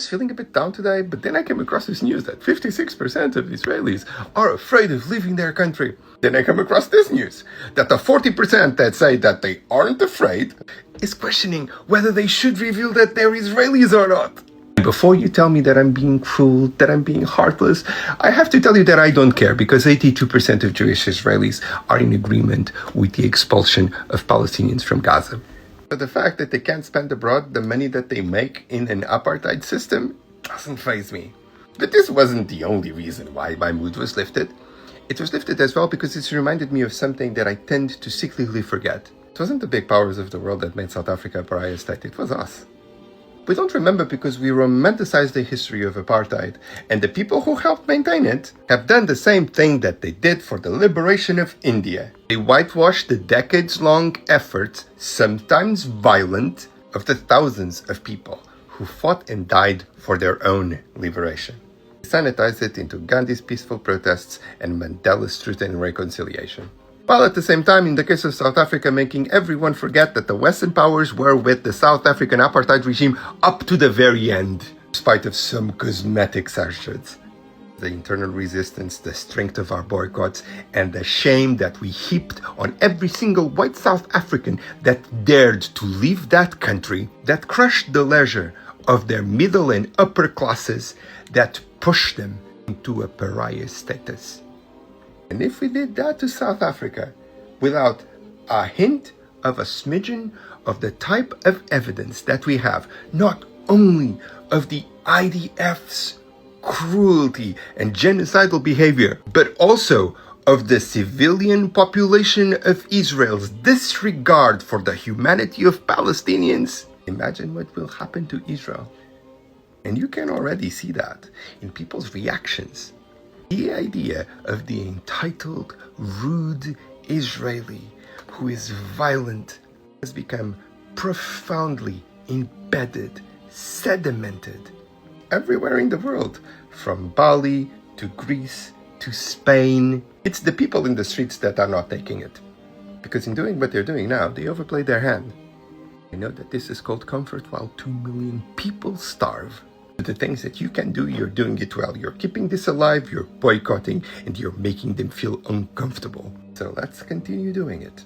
feeling a bit down today, but then I came across this news that 56% of Israelis are afraid of leaving their country. Then I come across this news that the 40% that say that they aren't afraid is questioning whether they should reveal that they're Israelis or not. Before you tell me that I'm being cruel, that I'm being heartless, I have to tell you that I don't care, because 82% of Jewish Israelis are in agreement with the expulsion of Palestinians from Gaza. But the fact that they can't spend abroad the money that they make in an apartheid system doesn't faze me. But this wasn't the only reason why my mood was lifted. It was lifted as well because it reminded me of something that I tend to cyclically forget. It wasn't the big powers of the world that made South Africa a pariah state, it was us. We don't remember because we romanticize the history of apartheid, and the people who helped maintain it have done the same thing that they did for the liberation of India. They whitewashed the decades-long efforts, sometimes violent, of the thousands of people who fought and died for their own liberation. They sanitized it into Gandhi's peaceful protests and Mandela's truth and reconciliation. While at the same time, in the case of South Africa, making everyone forget that the Western powers were with the South African apartheid regime up to the very end, in spite of some cosmetic sanctions. The internal resistance, the strength of our boycotts, and the shame that we heaped on every single white South African that dared to leave that country, that crushed the leisure of their middle and upper classes, that pushed them into a pariah status. And if we did that to South Africa without a hint of a smidgen of the type of evidence that we have, not only of the IDF's cruelty and genocidal behavior, but also of the civilian population of Israel's disregard for the humanity of Palestinians, imagine what will happen to Israel. And you can already see that in people's reactions. The idea of the entitled, rude Israeli who is violent has become profoundly embedded, sedimented everywhere in the world, from Bali to Greece to Spain. It's the people in the streets that are not taking it, because in doing what they're doing now, they overplay their hand. I know that this is called comfort while 2 million people starve. The things that you can do, you're doing it well. You're keeping this alive, you're boycotting, and you're making them feel uncomfortable. So let's continue doing it.